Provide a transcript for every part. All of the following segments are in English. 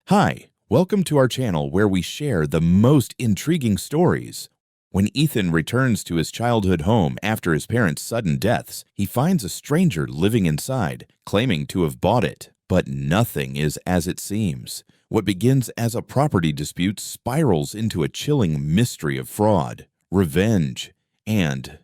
Hi, welcome to our channel where we share the most intriguing stories. When Ethan returns to his childhood home after his parents' sudden deaths, he finds a stranger living inside, claiming to have bought it. But nothing is as it seems. What begins as a property dispute spirals into a chilling mystery of fraud, revenge, and...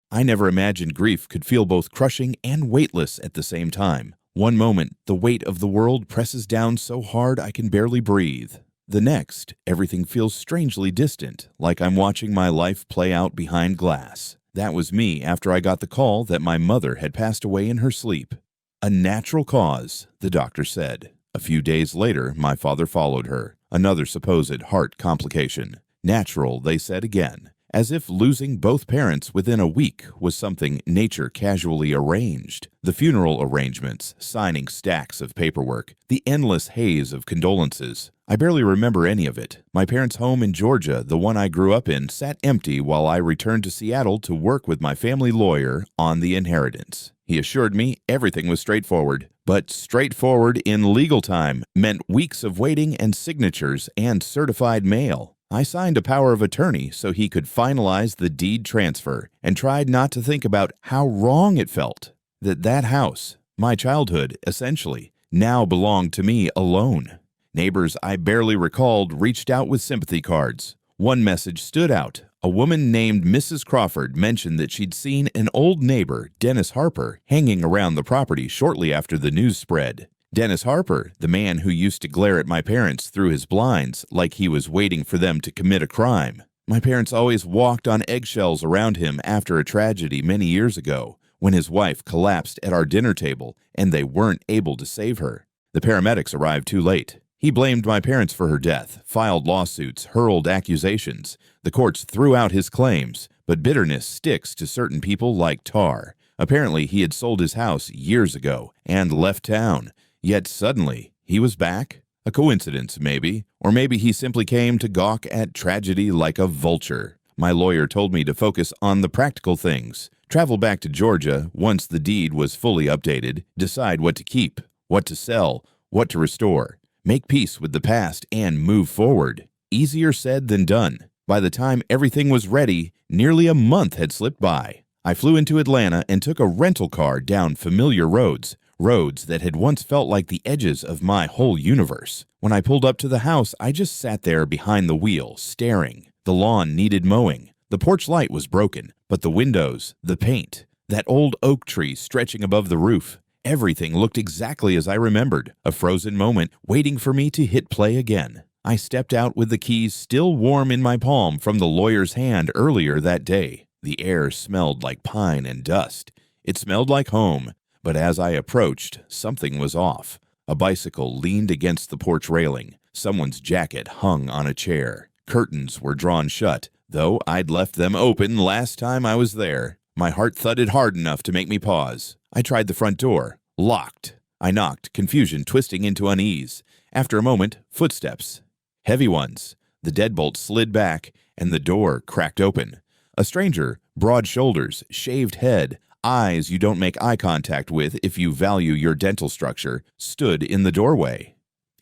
I never imagined grief could feel both crushing and weightless at the same time. One moment, the weight of the world presses down so hard I can barely breathe. The next, everything feels strangely distant, like I'm watching my life play out behind glass. That was me after I got the call that my mother had passed away in her sleep. A natural cause, the doctor said. A few days later, my father followed her. Another supposed heart complication. Natural, they said again. As if losing both parents within a week was something nature casually arranged. The funeral arrangements, signing stacks of paperwork, the endless haze of condolences. I barely remember any of it. My parents' home in Georgia, the one I grew up in, sat empty while I returned to Seattle to work with my family lawyer on the inheritance. He assured me everything was straightforward. But straightforward in legal time meant weeks of waiting and signatures and certified mail. I signed a power of attorney so he could finalize the deed transfer and tried not to think about how wrong it felt. That house, my childhood, essentially, now belonged to me alone. Neighbors I barely recalled reached out with sympathy cards. One message stood out. A woman named Mrs. Crawford mentioned that she'd seen an old neighbor, Dennis Harper, hanging around the property shortly after the news spread. Dennis Harper, the man who used to glare at my parents through his blinds like he was waiting for them to commit a crime. My parents always walked on eggshells around him after a tragedy many years ago, when his wife collapsed at our dinner table and they weren't able to save her. The paramedics arrived too late. He blamed my parents for her death, filed lawsuits, hurled accusations. The courts threw out his claims, but bitterness sticks to certain people like tar. Apparently, he had sold his house years ago and left town. Yet suddenly, he was back? A coincidence, maybe. Or maybe he simply came to gawk at tragedy like a vulture. My lawyer told me to focus on the practical things. Travel back to Georgia once the deed was fully updated. Decide what to keep, what to sell, what to restore. Make peace with the past and move forward. Easier said than done. By the time everything was ready, nearly a month had slipped by. I flew into Atlanta and took a rental car down familiar roads. Roads that had once felt like the edges of my whole universe. When I pulled up to the house, I just sat there behind the wheel, staring. The lawn needed mowing. The porch light was broken, but the windows, the paint, that old oak tree stretching above the roof, everything looked exactly as I remembered. A frozen moment waiting for me to hit play again. I stepped out with the keys still warm in my palm from the lawyer's hand earlier that day. The air smelled like pine and dust. It smelled like home. But as I approached, something was off. A bicycle leaned against the porch railing. Someone's jacket hung on a chair. Curtains were drawn shut, though I'd left them open last time I was there. My heart thudded hard enough to make me pause. I tried the front door. Locked. I knocked, confusion twisting into unease. After a moment, footsteps. Heavy ones. The deadbolt slid back, and the door cracked open. A stranger, broad shoulders, shaved head, eyes you don't make eye contact with if you value your dental structure, stood in the doorway.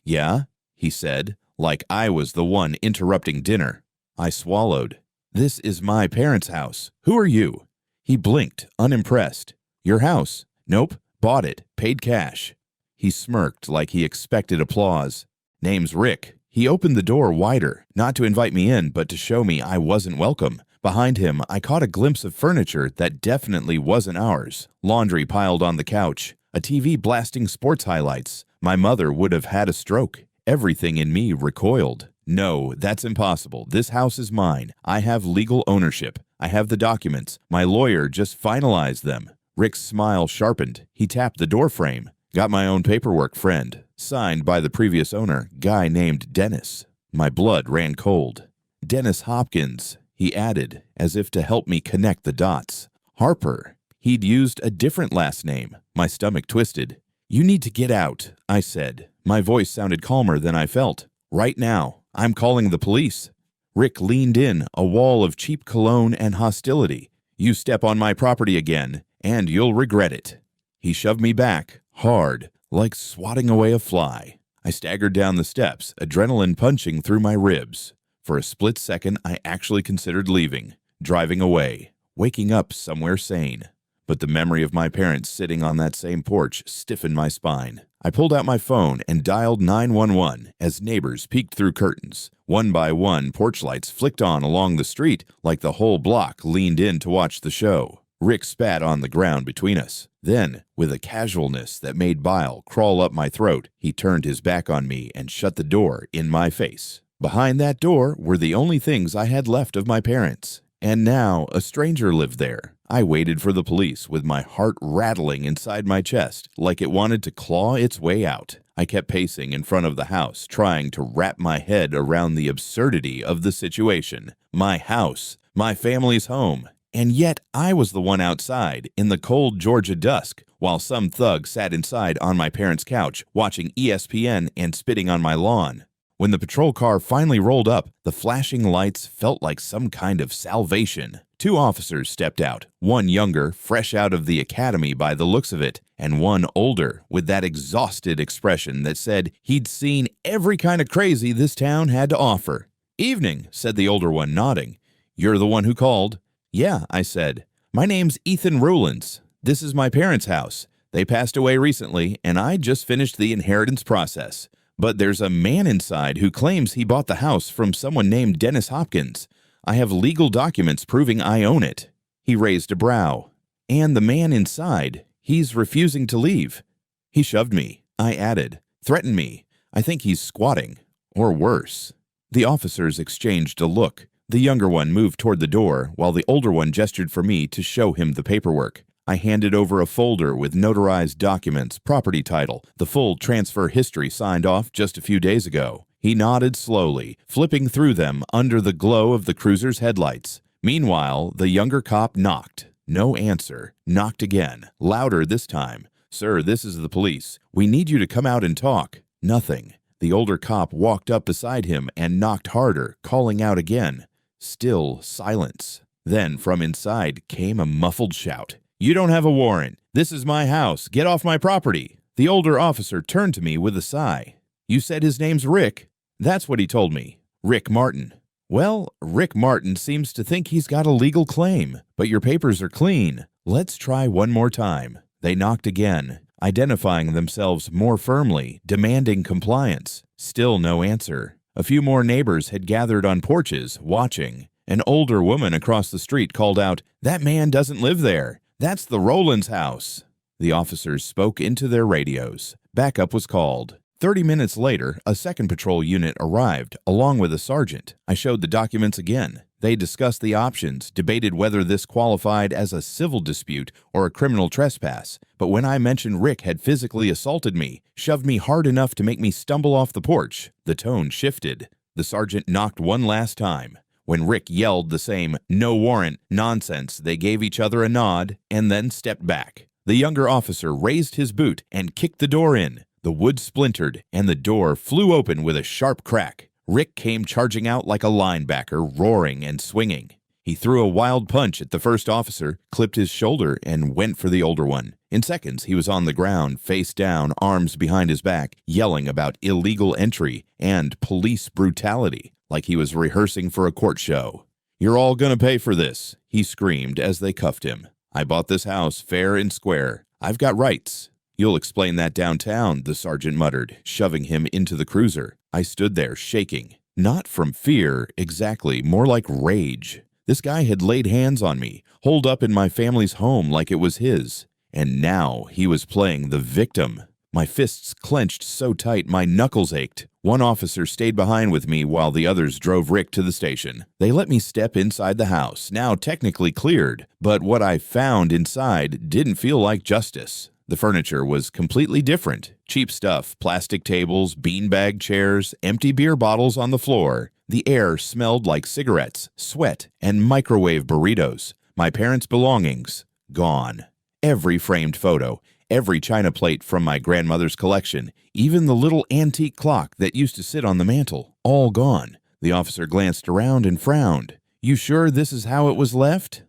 "Yeah?" he said, like I was the one interrupting dinner. I swallowed. "This is my parents' house. Who are you?" He blinked, unimpressed. "Your house?" "Nope. Bought it. Paid cash." He smirked like he expected applause. "Name's Rick." He opened the door wider, not to invite me in, but to show me I wasn't welcome. Behind him, I caught a glimpse of furniture that definitely wasn't ours. Laundry piled on the couch, a TV blasting sports highlights. My mother would have had a stroke. Everything in me recoiled. "No, that's impossible. This house is mine. I have legal ownership. I have the documents. My lawyer just finalized them." Rick's smile sharpened. He tapped the doorframe. "Got my own paperwork, friend. Signed by the previous owner, guy named Dennis." My blood ran cold. "Dennis Hopkins," he added, as if to help me connect the dots. "Harper." He'd used a different last name. My stomach twisted. "You need to get out," I said. My voice sounded calmer than I felt. "Right now. I'm calling the police." Rick leaned in, a wall of cheap cologne and hostility. "You step on my property again, and you'll regret it." He shoved me back, hard, like swatting away a fly. I staggered down the steps, adrenaline punching through my ribs. For a split second, I actually considered leaving, driving away, waking up somewhere sane. But the memory of my parents sitting on that same porch stiffened my spine. I pulled out my phone and dialed 911 as neighbors peeked through curtains. One by one, porch lights flicked on along the street like the whole block leaned in to watch the show. Rick spat on the ground between us. Then, with a casualness that made bile crawl up my throat, he turned his back on me and shut the door in my face. Behind that door were the only things I had left of my parents. And now a stranger lived there. I waited for the police with my heart rattling inside my chest like it wanted to claw its way out. I kept pacing in front of the house, trying to wrap my head around the absurdity of the situation. My house, my family's home, and yet I was the one outside in the cold Georgia dusk, while some thug sat inside on my parents' couch watching ESPN and spitting on my lawn. When the patrol car finally rolled up, the flashing lights felt like some kind of salvation. 2 officers stepped out, one younger, fresh out of the academy by the looks of it, and one older, with that exhausted expression that said he'd seen every kind of crazy this town had to offer. "Evening," said the older one, nodding. "You're the one who called?" "Yeah," I said. "My name's Ethan Rowlands. This is my parents' house. They passed away recently, and I just finished the inheritance process. But there's a man inside who claims he bought the house from someone named Dennis Hopkins. I have legal documents proving I own it." He raised a brow. "And the man inside, he's refusing to leave." "He shoved me," I added. "Threatened me. I think he's squatting. Or worse." The officers exchanged a look. The younger one moved toward the door, while the older one gestured for me to show him the paperwork. I handed over a folder with notarized documents, property title, the full transfer history signed off just a few days ago. He nodded slowly, flipping through them under the glow of the cruiser's headlights. Meanwhile, the younger cop knocked. No answer. Knocked again, louder this time. "Sir, this is the police. We need you to come out and talk." Nothing. The older cop walked up beside him and knocked harder, calling out again. Still silence. Then from inside came a muffled shout. "You don't have a warrant. This is my house. Get off my property." The older officer turned to me with a sigh. "You said his name's Rick?" "That's what he told me. Rick Martin." "Well, Rick Martin seems to think he's got a legal claim, but your papers are clean. Let's try one more time." They knocked again, identifying themselves more firmly, demanding compliance. Still no answer. A few more neighbors had gathered on porches, watching. An older woman across the street called out, "That man doesn't live there. That's the Rowlands house." The officers spoke into their radios. Backup was called. 30 minutes later, a second patrol unit arrived, along with a sergeant. I showed the documents again. They discussed the options, debated whether this qualified as a civil dispute or a criminal trespass. But when I mentioned Rick had physically assaulted me, shoved me hard enough to make me stumble off the porch, the tone shifted. The sergeant knocked one last time. When Rick yelled the same "no warrant" nonsense, they gave each other a nod and then stepped back. The younger officer raised his boot and kicked the door in. The wood splintered, and the door flew open with a sharp crack. Rick came charging out like a linebacker, roaring and swinging. He threw a wild punch at the first officer, clipped his shoulder, and went for the older one. In seconds, he was on the ground, face down, arms behind his back, yelling about illegal entry and police brutality, like he was rehearsing for a court show. "You're all gonna pay for this," he screamed as they cuffed him. "I bought this house fair and square. I've got rights." "You'll explain that downtown," the sergeant muttered, shoving him into the cruiser. I stood there, shaking. Not from fear, exactly, more like rage. This guy had laid hands on me, holed up in my family's home like it was his. And now he was playing the victim. My fists clenched so tight my knuckles ached. One officer stayed behind with me while the others drove Rick to the station. They let me step inside the house, now technically cleared, but what I found inside didn't feel like justice. The furniture was completely different. Cheap stuff, plastic tables, beanbag chairs, empty beer bottles on the floor. The air smelled like cigarettes, sweat, and microwave burritos. My parents' belongings, gone. Every framed photo, every china plate from my grandmother's collection, even the little antique clock that used to sit on the mantel, all gone. The officer glanced around and frowned. "You sure this is how it was left?"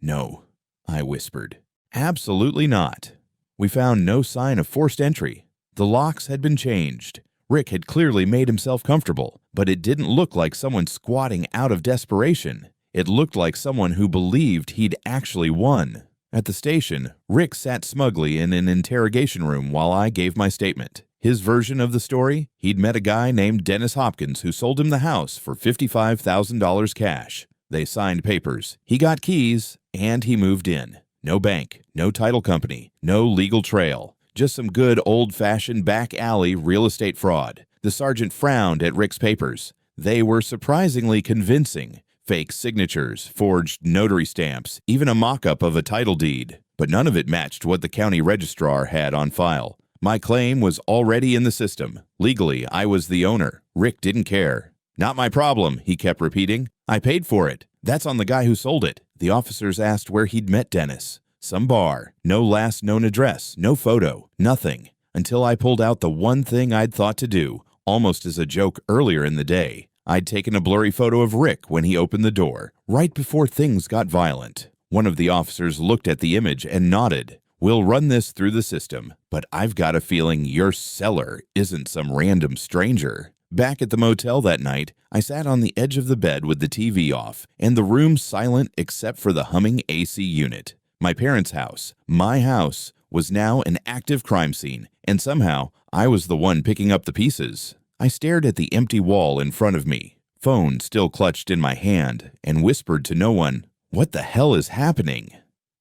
"No," I whispered. "Absolutely not." We found no sign of forced entry. The locks had been changed. Rick had clearly made himself comfortable, but it didn't look like someone squatting out of desperation. It looked like someone who believed he'd actually won. At the station, Rick sat smugly in an interrogation room while I gave my statement. His version of the story? He'd met a guy named Dennis Hopkins who sold him the house for $55,000 cash. They signed papers. He got keys, and he moved in. No bank, no title company, no legal trail. Just some good old-fashioned back alley real estate fraud. The sergeant frowned at Rick's papers. They were surprisingly convincing. Fake signatures, forged notary stamps, even a mock-up of a title deed. But none of it matched what the county registrar had on file. My claim was already in the system. Legally, I was the owner. Rick didn't care. "Not my problem," he kept repeating. "I paid for it. That's on the guy who sold it." The officers asked where he'd met Dennis. Some bar. No last known address. No photo. Nothing. Until I pulled out the one thing I'd thought to do, almost as a joke earlier in the day. I'd taken a blurry photo of Rick when he opened the door, right before things got violent. One of the officers looked at the image and nodded. "We'll run this through the system, but I've got a feeling your seller isn't some random stranger." Back at the motel that night, I sat on the edge of the bed with the TV off and the room silent except for the humming AC unit. My parents' house, my house, was now an active crime scene, and somehow I was the one picking up the pieces. I stared at the empty wall in front of me, phone still clutched in my hand, and whispered to no one, "What the hell is happening?"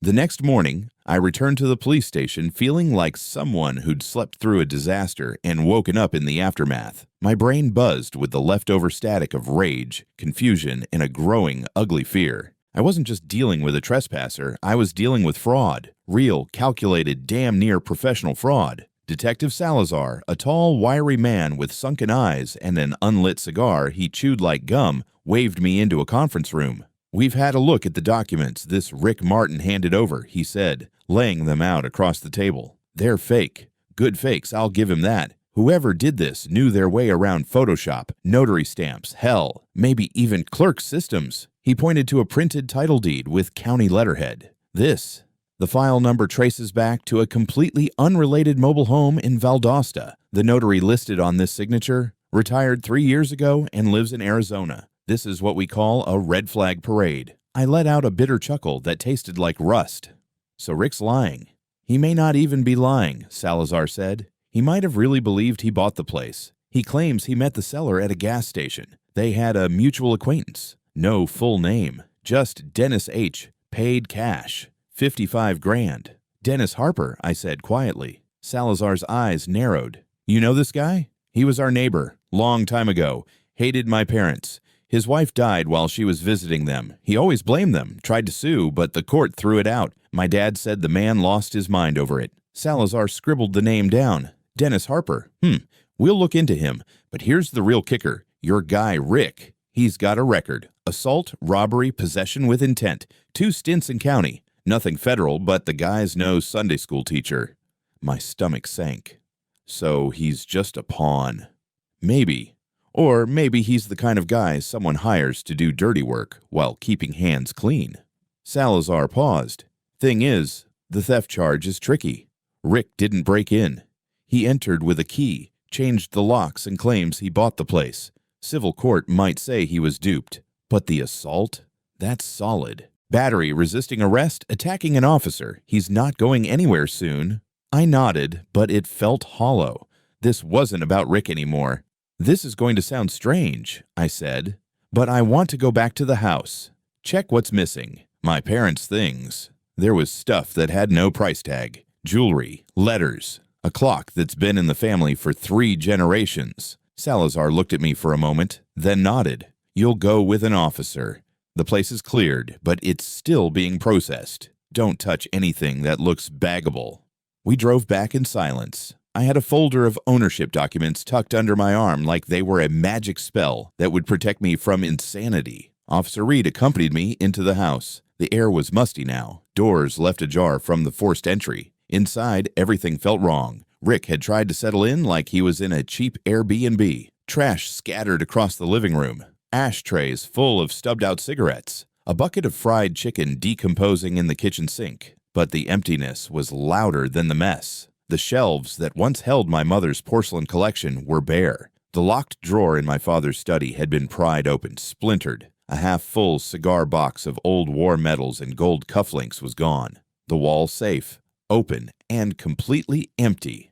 The next morning, I returned to the police station feeling like someone who'd slept through a disaster and woken up in the aftermath. My brain buzzed with the leftover static of rage, confusion, and a growing, ugly fear. I wasn't just dealing with a trespasser, I was dealing with fraud. Real, calculated, damn near professional fraud. Detective Salazar, a tall, wiry man with sunken eyes and an unlit cigar he chewed like gum, waved me into a conference room. "We've had a look at the documents this Rick Martin handed over," he said, laying them out across the table. "They're fake. Good fakes, I'll give him that. Whoever did this knew their way around Photoshop, notary stamps, hell, maybe even clerk systems." He pointed to a printed title deed with county letterhead. "This." The file number traces back to a completely unrelated mobile home in Valdosta. The notary listed on this signature, retired 3 years ago and lives in Arizona. This is what we call a red flag parade. I let out a bitter chuckle that tasted like rust. So Rick's lying. He may not even be lying, Salazar said. He might have really believed he bought the place. He claims he met the seller at a gas station. They had a mutual acquaintance. No full name. Just Dennis H. Paid cash. 55 grand. "Dennis Harper," I said quietly. Salazar's eyes narrowed. "You know this guy? He was our neighbor. Long time ago. Hated my parents. His wife died while she was visiting them. He always blamed them, tried to sue, but the court threw it out. My dad said the man lost his mind over it." Salazar scribbled the name down. "Dennis Harper. We'll look into him. But here's the real kicker. Your guy, Rick. He's got a record. Assault, robbery, possession with intent. 2 stints in county. Nothing federal, but the guy's no Sunday school teacher." My stomach sank. So he's just a pawn. Maybe. Or maybe he's the kind of guy someone hires to do dirty work while keeping hands clean. Salazar paused. "Thing is, the theft charge is tricky. Rick didn't break in. He entered with a key, changed the locks, and claims he bought the place. Civil court might say he was duped. But the assault? That's solid. Battery, resisting arrest, attacking an officer. He's not going anywhere soon." I nodded, but it felt hollow. This wasn't about Rick anymore. "This is going to sound strange," I said, "but I want to go back to the house. Check what's missing. My parents' things." There was stuff that had no price tag. Jewelry, letters, a clock that's been in the family for 3 generations. Salazar looked at me for a moment, then nodded. "You'll go with an officer. The place is cleared, but it's still being processed. Don't touch anything that looks baggable." We drove back in silence. I had a folder of ownership documents tucked under my arm like they were a magic spell that would protect me from insanity. Officer Reed accompanied me into the house. The air was musty now, doors left ajar from the forced entry. Inside, everything felt wrong. Rick had tried to settle in like he was in a cheap Airbnb. Trash scattered across the living room. Ashtrays full of stubbed-out cigarettes. A bucket of fried chicken decomposing in the kitchen sink. But the emptiness was louder than the mess. The shelves that once held my mother's porcelain collection were bare. The locked drawer in my father's study had been pried open, splintered. A half-full cigar box of old war medals and gold cufflinks was gone. The wall safe, open and completely empty.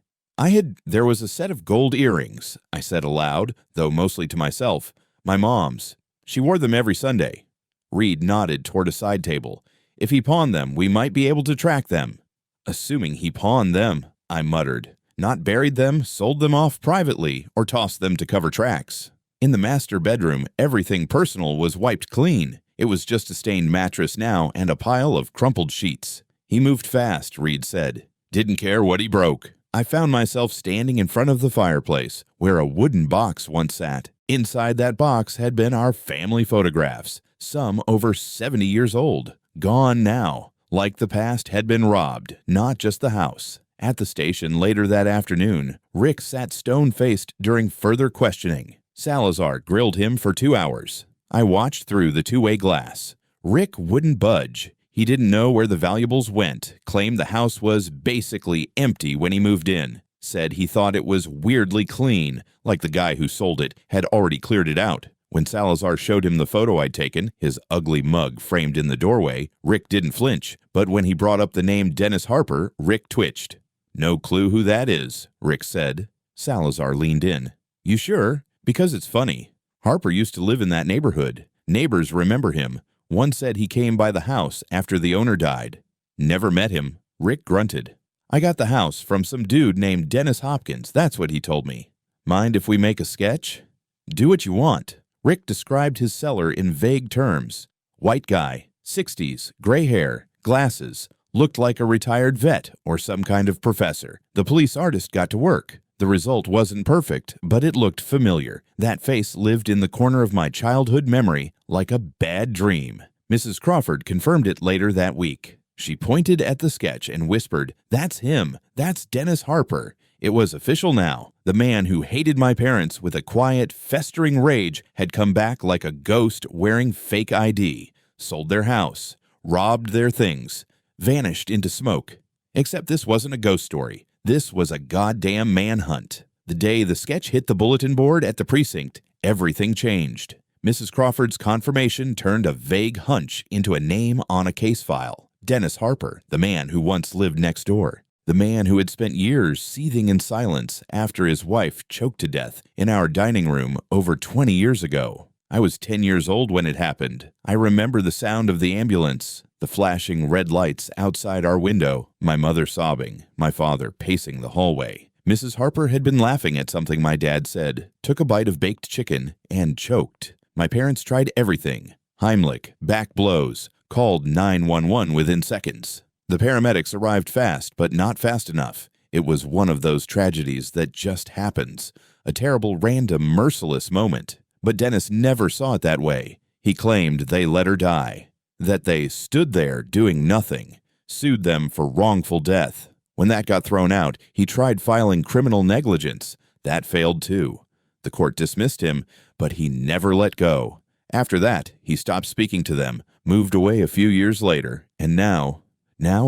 There was a set of gold earrings, I said aloud, though mostly to myself. My mom's. She wore them every Sunday. Reed nodded toward a side table. If he pawned them, we might be able to track them. Assuming he pawned them, I muttered. Not buried them, sold them off privately, or tossed them to cover tracks. In the master bedroom, everything personal was wiped clean. It was just a stained mattress now and a pile of crumpled sheets. He moved fast, Reed said. Didn't care what he broke. I found myself standing in front of the fireplace, where a wooden box once sat. Inside that box had been our family photographs, some over 70 years old. Gone now, like the past had been robbed, not just the house. At the station later that afternoon, Rick sat stone-faced during further questioning. Salazar grilled him for 2 hours. I watched through the two-way glass. Rick wouldn't budge. He didn't know where the valuables went, claimed the house was basically empty when he moved in, said he thought it was weirdly clean, like the guy who sold it had already cleared it out. When Salazar showed him the photo I'd taken, his ugly mug framed in the doorway, Rick didn't flinch, but when he brought up the name Dennis Harper, Rick twitched. No clue who that is, Rick said. Salazar leaned in. You sure? Because it's funny. Harper used to live in that neighborhood. Neighbors remember him. One said he came by the house after the owner died. Never met him. Rick grunted. I got the house from some dude named Dennis Hopkins. That's what he told me. Mind if we make a sketch? Do what you want. Rick described his seller in vague terms. White guy, 60s, gray hair, glasses, looked like a retired vet or some kind of professor. The police artist got to work. The result wasn't perfect, but it looked familiar. That face lived in the corner of my childhood memory like a bad dream. Mrs. Crawford confirmed it later that week. She pointed at the sketch and whispered, "That's him. That's Dennis Harper." It was official now. The man who hated my parents with a quiet, festering rage had come back like a ghost wearing fake ID, sold their house, robbed their things, vanished into smoke. Except this wasn't a ghost story. This was a goddamn manhunt. The day the sketch hit the bulletin board at the precinct, everything changed. Mrs. Crawford's confirmation turned a vague hunch into a name on a case file. Dennis Harper, the man who once lived next door. The man who had spent years seething in silence after his wife choked to death in our dining room over 20 years ago. I was 10 years old when it happened. I remember the sound of the ambulance, the flashing red lights outside our window, my mother sobbing, my father pacing the hallway. Mrs. Harper had been laughing at something my dad said, took a bite of baked chicken, and choked. My parents tried everything. Heimlich, back blows, called 911 within seconds. The paramedics arrived fast, but not fast enough. It was one of those tragedies that just happens, a terrible, random, merciless moment. But Dennis never saw it that way. He claimed they let her die, that they stood there doing nothing, sued them for wrongful death. When that got thrown out, he tried filing criminal negligence. That failed too. The court dismissed him, but he never let go. After that, he stopped speaking to them, moved away a few years later, and now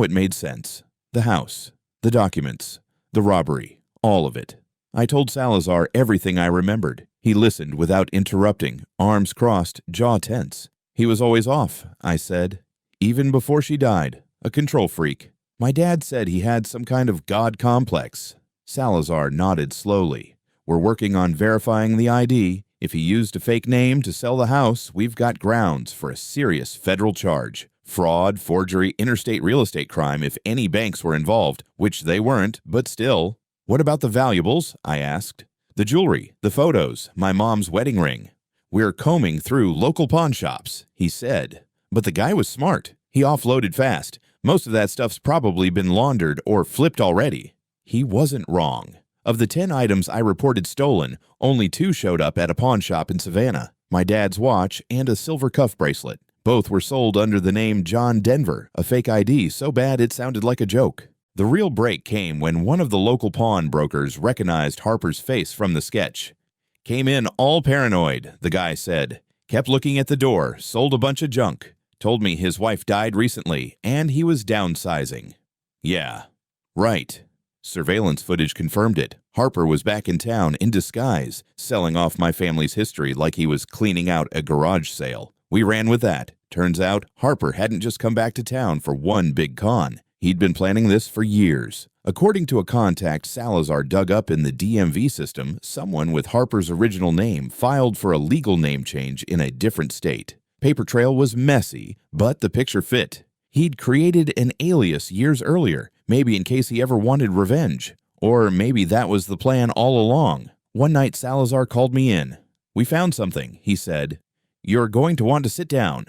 it made sense. The house, the documents, the robbery, all of it. I told Salazar everything I remembered. He listened without interrupting, arms crossed, jaw tense. He was always off, I said. Even before she died, a control freak. My dad said he had some kind of god complex. Salazar nodded slowly. We're working on verifying the ID. If he used a fake name to sell the house, we've got grounds for a serious federal charge. Fraud, forgery, interstate real estate crime if any banks were involved, which they weren't, but still. What about the valuables? I asked. The jewelry, the photos, my mom's wedding ring. We're combing through local pawn shops, he said. But the guy was smart. He offloaded fast. Most of that stuff's probably been laundered or flipped already. He wasn't wrong. Of the 10 items I reported stolen, only 2 showed up at a pawn shop in Savannah. My dad's watch and a silver cuff bracelet. Both were sold under the name John Denver, a fake ID so bad it sounded like a joke. The real break came when one of the local pawnbrokers recognized Harper's face from the sketch. Came in all paranoid, the guy said. Kept looking at the door, sold a bunch of junk. Told me his wife died recently, and he was downsizing. Yeah, right. Surveillance footage confirmed it. Harper was back in town in disguise, selling off my family's history like he was cleaning out a garage sale. We ran with that. Turns out, Harper hadn't just come back to town for one big con. He'd been planning this for years. According to a contact Salazar dug up in the DMV system, someone with Harper's original name filed for a legal name change in a different state. Paper trail was messy, but the picture fit. He'd created an alias years earlier, maybe in case he ever wanted revenge. Or maybe that was the plan all along. One night Salazar called me in. "We found something," he said. "You're going to want to sit down."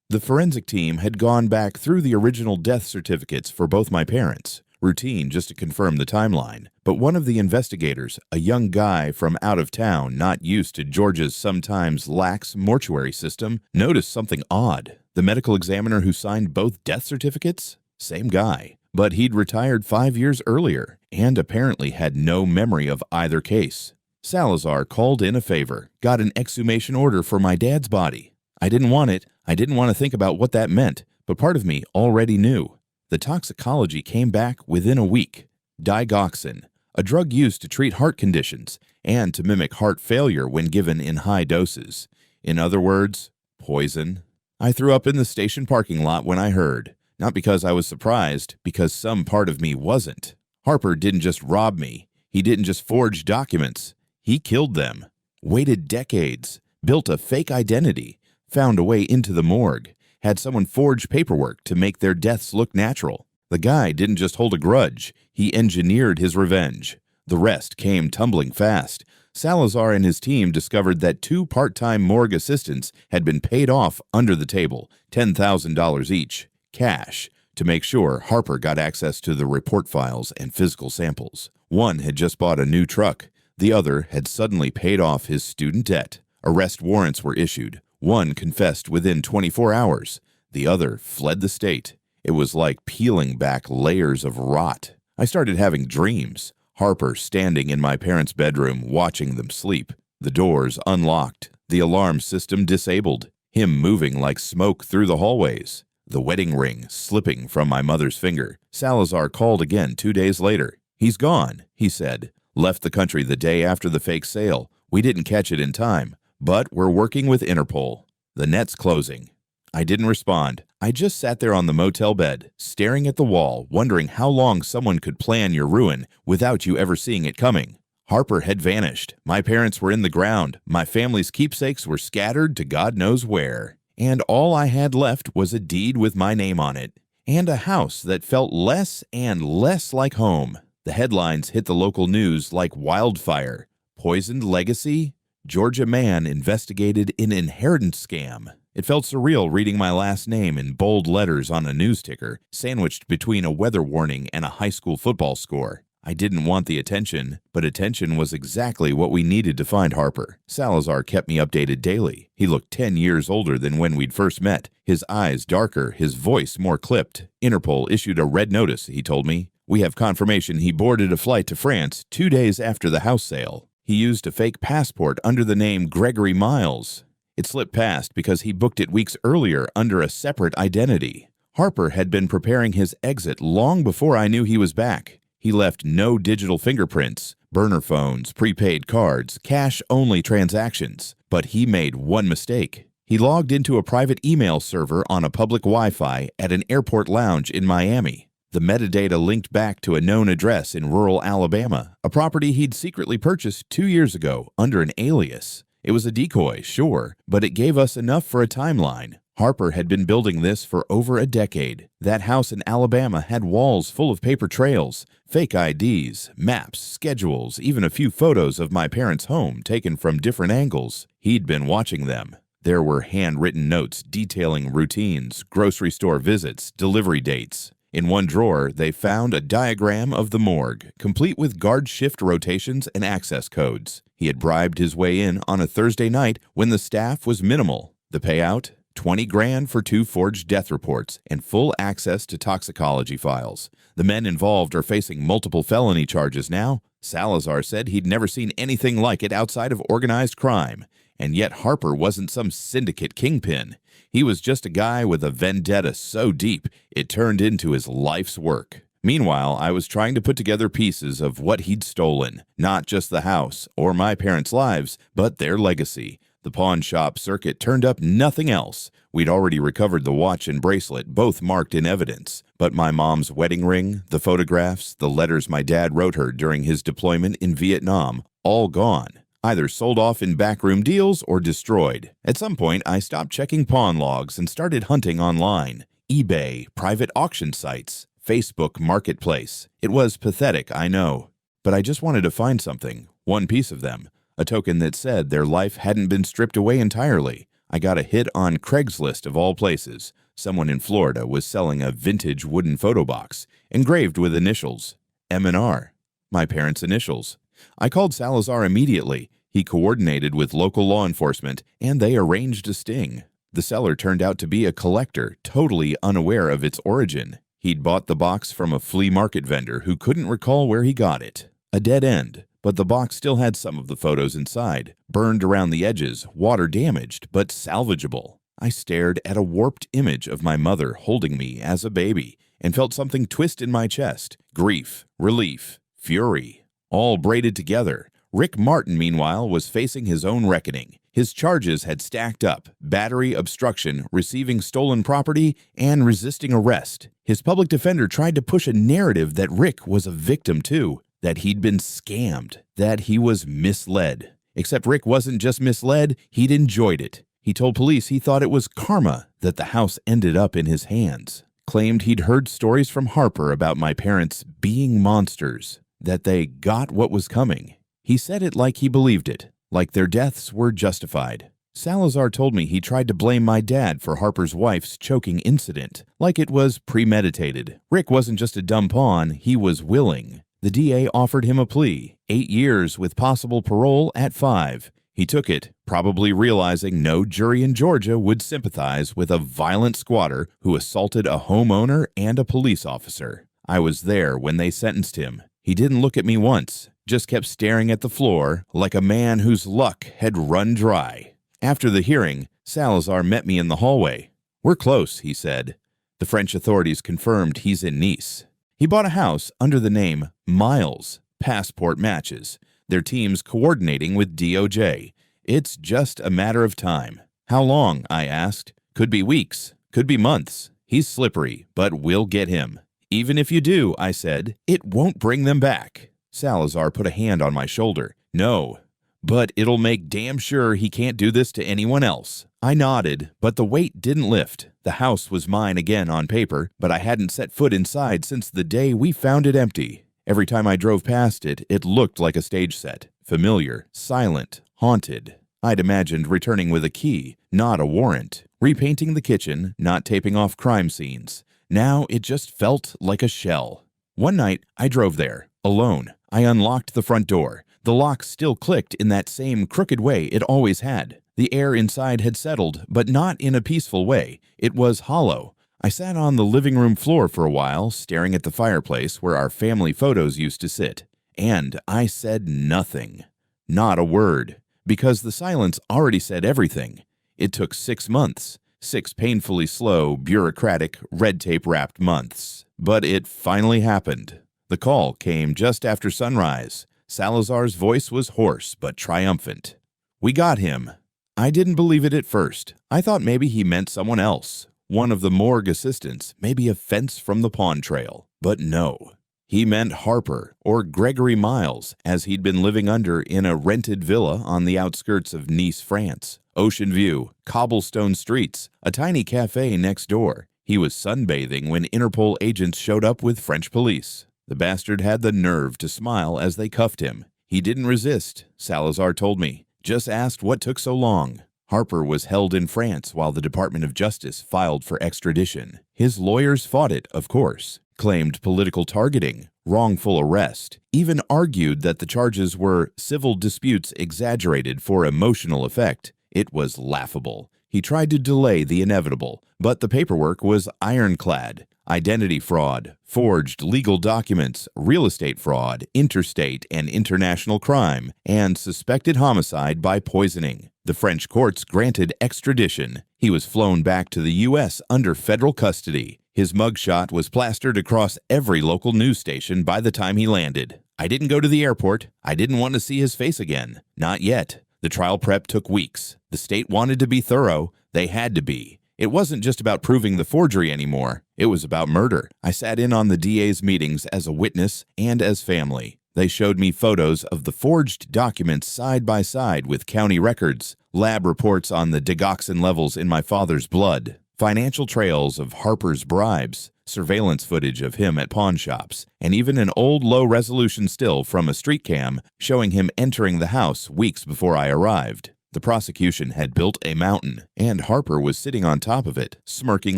The forensic team had gone back through the original death certificates for both my parents. Routine just to confirm the timeline. But one of the investigators, a young guy from out of town not used to Georgia's sometimes lax mortuary system, noticed something odd. The medical examiner who signed both death certificates? Same guy. But he'd retired 5 years earlier and apparently had no memory of either case. Salazar called in a favor, got an exhumation order for my dad's body. I didn't want it. I didn't want to think about what that meant, but part of me already knew. The toxicology came back within a week. Digoxin, a drug used to treat heart conditions and to mimic heart failure when given in high doses. In other words, poison. I threw up in the station parking lot when I heard. Not because I was surprised, because some part of me wasn't. Harper didn't just rob me. He didn't just forge documents. He killed them. Waited decades. Built a fake identity. Found a way into the morgue. Had someone forge paperwork to make their deaths look natural. The guy didn't just hold a grudge. He engineered his revenge. The rest came tumbling fast. Salazar and his team discovered that 2 part-time morgue assistants had been paid off under the table, $10,000 each, cash, to make sure Harper got access to the report files and physical samples. One had just bought a new truck. The other had suddenly paid off his student debt. Arrest warrants were issued. One confessed within 24 hours. The other fled the state. It was like peeling back layers of rot. I started having dreams. Harper standing in my parents' bedroom watching them sleep. The doors unlocked. The alarm system disabled. Him moving like smoke through the hallways. The wedding ring slipping from my mother's finger. Salazar called again 2 days later. "He's gone," he said. "Left the country the day after the fake sale. We didn't catch it in time. But we're working with Interpol. The net's closing." I didn't respond. I just sat there on the motel bed, staring at the wall, wondering how long someone could plan your ruin without you ever seeing it coming. Harper had vanished. My parents were in the ground. My family's keepsakes were scattered to God knows where. And all I had left was a deed with my name on it. And a house that felt less and less like home. The headlines hit the local news like wildfire. Poisoned legacy? Georgia man investigated in inheritance scam. It felt surreal reading my last name in bold letters on a news ticker, sandwiched between a weather warning and a high school football score. I didn't want the attention, but attention was exactly what we needed to find Harper. Salazar kept me updated daily. He looked 10 years older than when we'd first met, his eyes darker, his voice more clipped. Interpol issued a red notice, he told me. We have confirmation he boarded a flight to France 2 days after the house sale. He used a fake passport under the name Gregory Miles. It slipped past because he booked it weeks earlier under a separate identity. Harper had been preparing his exit long before I knew he was back. He left no digital fingerprints, burner phones, prepaid cards, cash-only transactions. But he made one mistake. He logged into a private email server on a public Wi-Fi at an airport lounge in Miami. The metadata linked back to a known address in rural Alabama, a property he'd secretly purchased 2 years ago under an alias. It was a decoy, sure, but it gave us enough for a timeline. Harper had been building this for over a decade. That house in Alabama had walls full of paper trails, fake IDs, maps, schedules, even a few photos of my parents' home taken from different angles. He'd been watching them. There were handwritten notes detailing routines, grocery store visits, delivery dates. In one drawer, they found a diagram of the morgue, complete with guard shift rotations and access codes. He had bribed his way in on a Thursday night when the staff was minimal. The payout? $20,000 for 2 forged death reports and full access to toxicology files. The men involved are facing multiple felony charges now. Salazar said he'd never seen anything like it outside of organized crime. And yet Harper wasn't some syndicate kingpin. He was just a guy with a vendetta so deep, it turned into his life's work. Meanwhile, I was trying to put together pieces of what he'd stolen, not just the house or my parents' lives, but their legacy. The pawn shop circuit turned up nothing else. We'd already recovered the watch and bracelet, both marked in evidence. But my mom's wedding ring, the photographs, the letters my dad wrote her during his deployment in Vietnam, all gone. Either sold off in backroom deals or destroyed. At some point, I stopped checking pawn logs and started hunting online. eBay, private auction sites, Facebook Marketplace. It was pathetic, I know. But I just wanted to find something, one piece of them. A token that said their life hadn't been stripped away entirely. I got a hit on Craigslist of all places. Someone in Florida was selling a vintage wooden photo box, engraved with initials, M&R, my parents' initials. I called Salazar immediately. He coordinated with local law enforcement, and they arranged a sting. The seller turned out to be a collector, totally unaware of its origin. He'd bought the box from a flea market vendor who couldn't recall where he got it. A dead end. But the box still had some of the photos inside, burned around the edges, water damaged, but salvageable. I stared at a warped image of my mother holding me as a baby and felt something twist in my chest. Grief, relief, fury, all braided together. Rick Martin, meanwhile, was facing his own reckoning. His charges had stacked up: battery, obstruction, receiving stolen property, and resisting arrest. His public defender tried to push a narrative that Rick was a victim too. That he'd been scammed, that he was misled. Except Rick wasn't just misled, he'd enjoyed it. He told police he thought it was karma that the house ended up in his hands. Claimed he'd heard stories from Harper about my parents being monsters, that they got what was coming. He said it like he believed it, like their deaths were justified. Salazar told me he tried to blame my dad for Harper's wife's choking incident, like it was premeditated. Rick wasn't just a dumb pawn, he was willing. The DA offered him a plea, 8 years with possible parole at 5. He took it, probably realizing no jury in Georgia would sympathize with a violent squatter who assaulted a homeowner and a police officer. I was there when they sentenced him. He didn't look at me once, just kept staring at the floor like a man whose luck had run dry. After the hearing, Salazar met me in the hallway. "We're close," he said. The French authorities confirmed he's in Nice. He bought a house under the name Miles. Passport matches. Their team's coordinating with DOJ. It's just a matter of time. "How long?" I asked. "Could be weeks. Could be months. He's slippery, but we'll get him." "Even if you do," I said, "it won't bring them back." Salazar put a hand on my shoulder. "No, but it'll make damn sure he can't do this to anyone else." I nodded, but the weight didn't lift. The house was mine again on paper, but I hadn't set foot inside since the day we found it empty. Every time I drove past it, it looked like a stage set. Familiar, silent, haunted. I'd imagined returning with a key, not a warrant. Repainting the kitchen, not taping off crime scenes. Now it just felt like a shell. One night, I drove there, alone. I unlocked the front door. The lock still clicked in that same crooked way it always had. The air inside had settled, but not in a peaceful way. It was hollow. I sat on the living room floor for a while, staring at the fireplace where our family photos used to sit. And I said nothing. Not a word. Because the silence already said everything. It took 6 months. 6 painfully slow, bureaucratic, red tape-wrapped months. But it finally happened. The call came just after sunrise. Salazar's voice was hoarse but triumphant. "We got him." I didn't believe it at first. I thought maybe he meant someone else. One of the morgue assistants, maybe a fence from the pawn trail. But no. He meant Harper, or Gregory Miles, as he'd been living under in a rented villa on the outskirts of Nice, France. Ocean view, cobblestone streets, a tiny cafe next door. He was sunbathing when Interpol agents showed up with French police. The bastard had the nerve to smile as they cuffed him. He didn't resist, Salazar told me. Just asked what took so long. Harper was held in France while the Department of Justice filed for extradition. His lawyers fought it, of course, claimed political targeting, wrongful arrest, even argued that the charges were civil disputes exaggerated for emotional effect. It was laughable. He tried to delay the inevitable, but the paperwork was ironclad. Identity fraud, forged legal documents, real estate fraud, interstate and international crime, and suspected homicide by poisoning. The French courts granted extradition. He was flown back to the U.S. under federal custody. His mugshot was plastered across every local news station by the time he landed. I didn't go to the airport. I didn't want to see his face again. Not yet. The trial prep took weeks. The state wanted to be thorough. They had to be. It wasn't just about proving the forgery anymore. It was about murder. I sat in on the DA's meetings as a witness and as family. They showed me photos of the forged documents side by side with county records, lab reports on the digoxin levels in my father's blood, financial trails of Harper's bribes, surveillance footage of him at pawn shops, and even an old low-resolution still from a street cam showing him entering the house weeks before I arrived. The prosecution had built a mountain, and Harper was sitting on top of it, smirking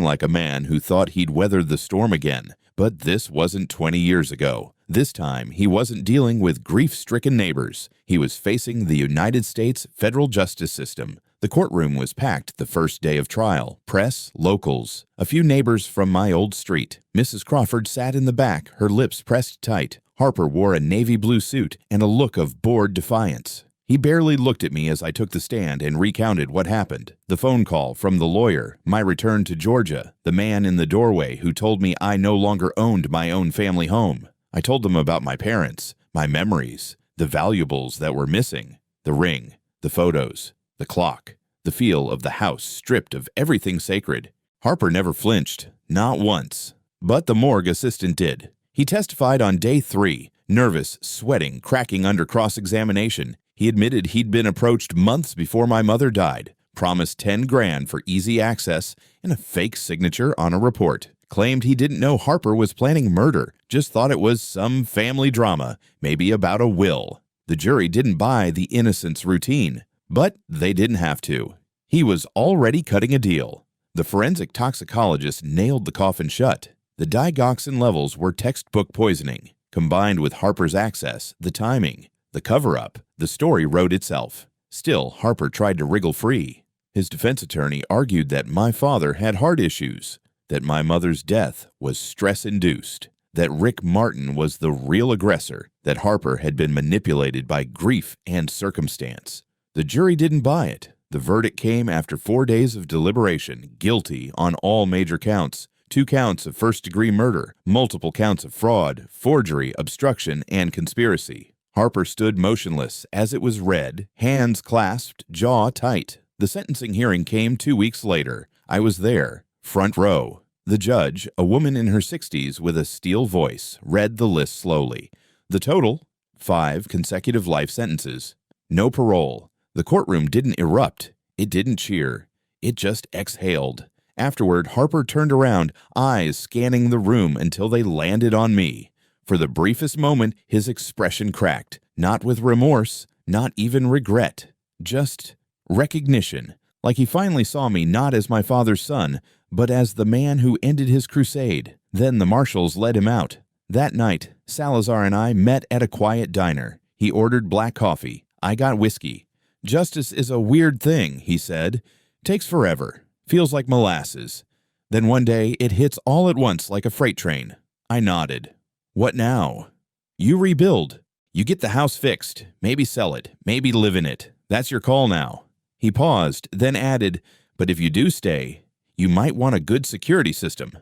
like a man who thought he'd weathered the storm again. But this wasn't 20 years ago. This time, he wasn't dealing with grief-stricken neighbors. He was facing the United States federal justice system. The courtroom was packed the first day of trial. Press, locals, a few neighbors from my old street. Mrs. Crawford sat in the back, her lips pressed tight. Harper wore a navy blue suit and a look of bored defiance. He barely looked at me as I took the stand and recounted what happened. The phone call from the lawyer, my return to Georgia, the man in the doorway who told me I no longer owned my own family home. I told them about my parents, my memories, the valuables that were missing, the ring, the photos, the clock, the feel of the house stripped of everything sacred. Harper never flinched, not once. But the morgue assistant did. He testified on day 3, nervous, sweating, cracking under cross-examination. He admitted he'd been approached months before my mother died, promised 10 grand for easy access and a fake signature on a report. Claimed he didn't know Harper was planning murder, just thought it was some family drama, maybe about a will. The jury didn't buy the innocence routine, but they didn't have to. He was already cutting a deal. The forensic toxicologist nailed the coffin shut. The digoxin levels were textbook poisoning. Combined with Harper's access, the timing, the cover-up, the story wrote itself. Still, Harper tried to wriggle free. His defense attorney argued that my father had heart issues, that my mother's death was stress-induced, that Rick Martin was the real aggressor, that Harper had been manipulated by grief and circumstance. The jury didn't buy it. The verdict came after 4 days of deliberation, guilty on all major counts. 2 counts of first-degree murder, multiple counts of fraud, forgery, obstruction, and conspiracy. Harper stood motionless as it was read, hands clasped, jaw tight. The sentencing hearing came 2 weeks later. I was there, front row. The judge, a woman in her 60s with a steel voice, read the list slowly. The total, 5 consecutive life sentences. No parole. The courtroom didn't erupt. It didn't cheer. It just exhaled. Afterward, Harper turned around, eyes scanning the room until they landed on me. For the briefest moment, his expression cracked, not with remorse, not even regret, just recognition, like he finally saw me not as my father's son, but as the man who ended his crusade. Then the marshals led him out. That night, Salazar and I met at a quiet diner. He ordered black coffee. I got whiskey. "Justice is a weird thing," he said. "Takes forever. Feels like molasses. Then one day, it hits all at once like a freight train." I nodded. "What now?" "You rebuild. You get the house fixed. Maybe sell it. Maybe live in it. That's your call now." He paused, then added, "But if you do stay, you might want a good security system."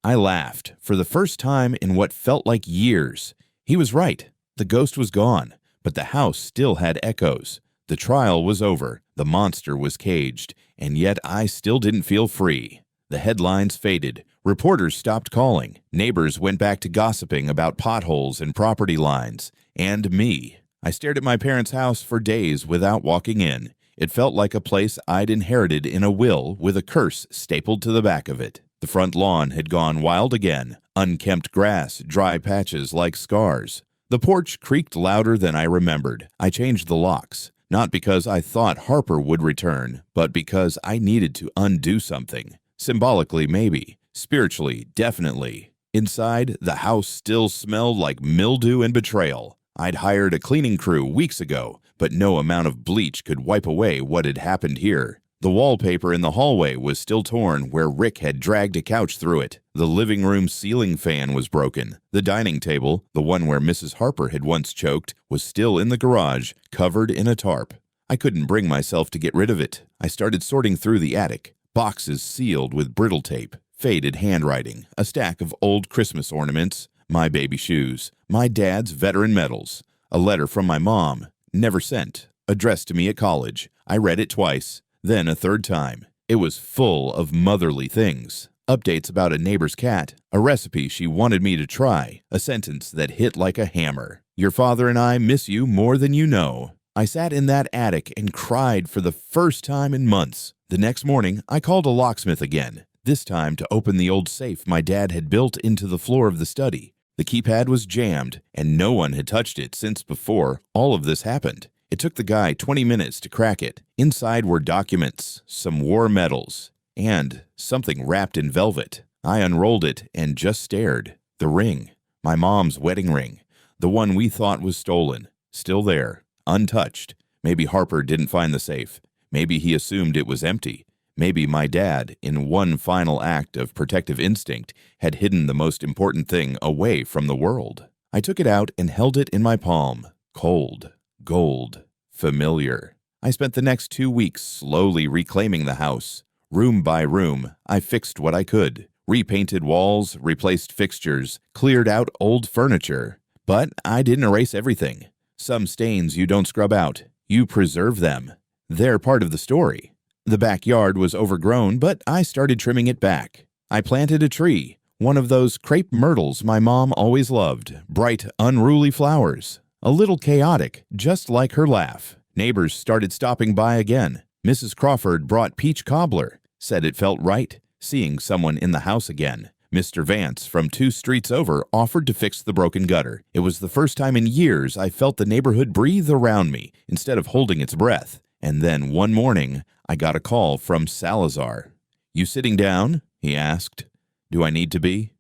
I laughed, for the first time in what felt like years. He was right. The ghost was gone, but the house still had echoes. The trial was over. The monster was caged, and yet I still didn't feel free. The headlines faded. Reporters stopped calling. Neighbors went back to gossiping about potholes and property lines. And me. I stared at my parents' house for days without walking in. It felt like a place I'd inherited in a will with a curse stapled to the back of it. The front lawn had gone wild again. Unkempt grass, dry patches like scars. The porch creaked louder than I remembered. I changed the locks. Not because I thought Harper would return, but because I needed to undo something. Symbolically, maybe. Spiritually, definitely. Inside, the house still smelled like mildew and betrayal. I'd hired a cleaning crew weeks ago, but no amount of bleach could wipe away what had happened here. The wallpaper in the hallway was still torn where Rick had dragged a couch through it. The living room ceiling fan was broken. The dining table, the one where Mrs. Harper had once choked, was still in the garage, covered in a tarp. I couldn't bring myself to get rid of it. I started sorting through the attic. Boxes sealed with brittle tape, faded handwriting, a stack of old Christmas ornaments, my baby shoes, my dad's veteran medals, a letter from my mom, never sent, addressed to me at college. I read it twice, then a third time. It was full of motherly things. Updates about a neighbor's cat, a recipe she wanted me to try, a sentence that hit like a hammer. Your father and I miss you more than you know. I sat in that attic and cried for the first time in months. The next morning, I called a locksmith again, this time to open the old safe my dad had built into the floor of the study. The keypad was jammed, and no one had touched it since before all of this happened. It took the guy 20 minutes to crack it. Inside were documents, some war medals, and something wrapped in velvet. I unrolled it and just stared. The ring, my mom's wedding ring, the one we thought was stolen, still there, untouched. Maybe Harper didn't find the safe. Maybe he assumed it was empty. Maybe my dad, in one final act of protective instinct, had hidden the most important thing away from the world. I took it out and held it in my palm. Cold, gold, familiar. I spent the next 2 weeks slowly reclaiming the house. Room by room, I fixed what I could. Repainted walls, replaced fixtures, cleared out old furniture. But I didn't erase everything. Some stains you don't scrub out. You preserve them. They're part of the story. The backyard was overgrown, but I started trimming it back. I planted a tree, one of those crepe myrtles my mom always loved, bright, unruly flowers. A little chaotic, just like her laugh. Neighbors started stopping by again. Mrs. Crawford brought peach cobbler, said it felt right, seeing someone in the house again. Mr. Vance, from 2 streets over, offered to fix the broken gutter. It was the first time in years I felt the neighborhood breathe around me instead of holding its breath. And then one morning, I got a call from Salazar. "You sitting down?" he asked. "Do I need to be?"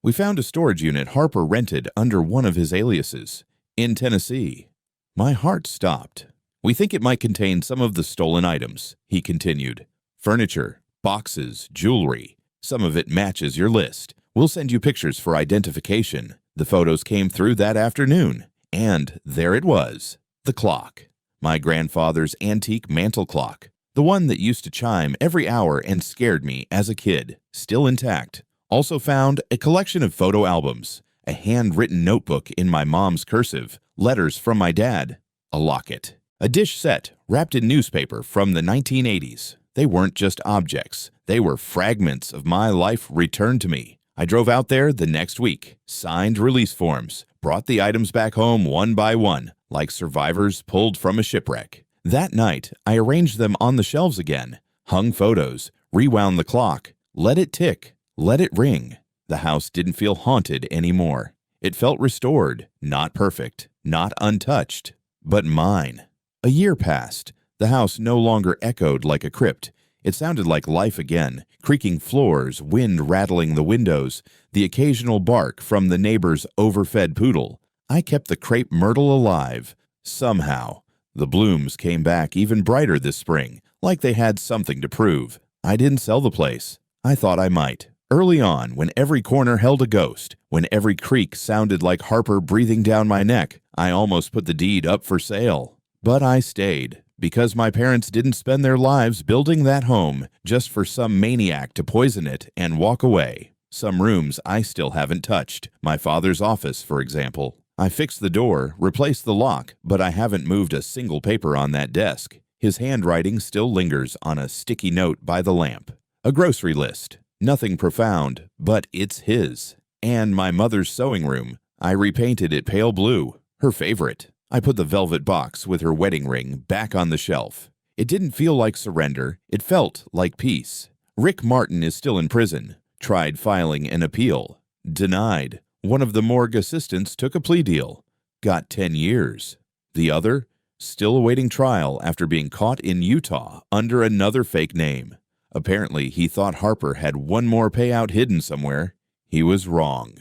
We found a storage unit Harper rented under one of his aliases, in Tennessee. My heart stopped. "We think it might contain some of the stolen items," he continued. "Furniture, boxes, jewelry. Some of it matches your list. We'll send you pictures for identification." The photos came through that afternoon, and there it was, the clock. My grandfather's antique mantel clock, the one that used to chime every hour and scared me as a kid, still intact. Also found a collection of photo albums, a handwritten notebook in my mom's cursive, letters from my dad, a locket, a dish set wrapped in newspaper from the 1980s. They weren't just objects. They were fragments of my life returned to me. I drove out there the next week, signed release forms, brought the items back home one by one, like survivors pulled from a shipwreck. That night, I arranged them on the shelves again, hung photos, rewound the clock, let it tick, let it ring. The house didn't feel haunted anymore. It felt restored, not perfect, not untouched, but mine. A year passed. The house no longer echoed like a crypt. It sounded like life again, creaking floors, wind rattling the windows, the occasional bark from the neighbor's overfed poodle. I kept the crepe myrtle alive. Somehow, the blooms came back even brighter this spring, like they had something to prove. I didn't sell the place. I thought I might. Early on, when every corner held a ghost, when every creak sounded like Harper breathing down my neck, I almost put the deed up for sale. But I stayed, because my parents didn't spend their lives building that home just for some maniac to poison it and walk away. Some rooms I still haven't touched. My father's office, for example. I fixed the door, replaced the lock, but I haven't moved a single paper on that desk. His handwriting still lingers on a sticky note by the lamp. A grocery list. Nothing profound, but it's his. And my mother's sewing room. I repainted it pale blue, her favorite. I put the velvet box with her wedding ring back on the shelf. It didn't feel like surrender. It felt like peace. Rick Martin is still in prison. Tried filing an appeal. Denied. One of the morgue assistants took a plea deal. Got 10 years. The other, still awaiting trial after being caught in Utah under another fake name. Apparently, he thought Harper had one more payout hidden somewhere. He was wrong.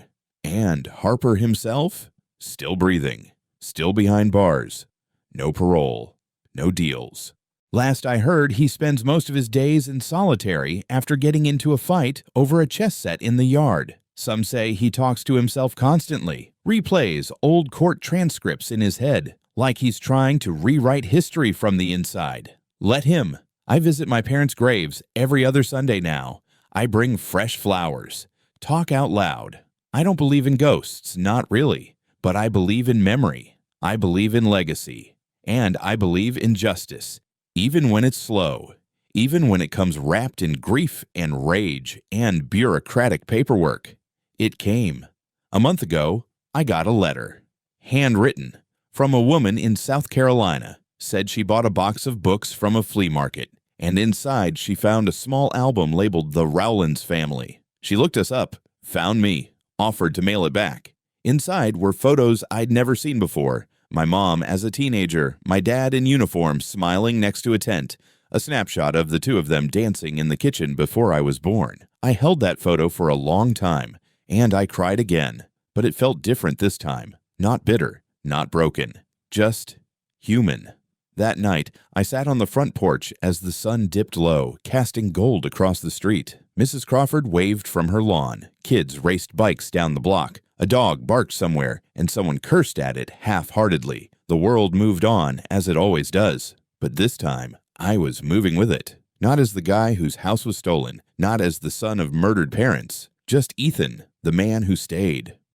And Harper himself? Still breathing. Still behind bars. No parole. No deals. Last I heard, he spends most of his days in solitary after getting into a fight over a chess set in the yard. Some say he talks to himself constantly, replays old court transcripts in his head, like he's trying to rewrite history from the inside. Let him. I visit my parents' graves every other Sunday now. I bring fresh flowers. Talk out loud. I don't believe in ghosts, not really. But I believe in memory. I believe in legacy. And I believe in justice, even when it's slow, even when it comes wrapped in grief and rage and bureaucratic paperwork. It came. A month ago, I got a letter, handwritten, from a woman in South Carolina. Said she bought a box of books from a flea market, and inside she found a small album labeled The Rowlands Family. She looked us up, found me, offered to mail it back. Inside were photos I'd never seen before. My mom as a teenager, my dad in uniform smiling next to a tent, a snapshot of the two of them dancing in the kitchen before I was born. I held that photo for a long time, and I cried again. But it felt different this time. Not bitter, not broken, just human. That night, I sat on the front porch as the sun dipped low, casting gold across the street. Mrs. Crawford waved from her lawn. Kids raced bikes down the block. A dog barked somewhere, and someone cursed at it half-heartedly. The world moved on, as it always does. But this time, I was moving with it. Not as the guy whose house was stolen, not as the son of murdered parents. Just Ethan, the man who stayed.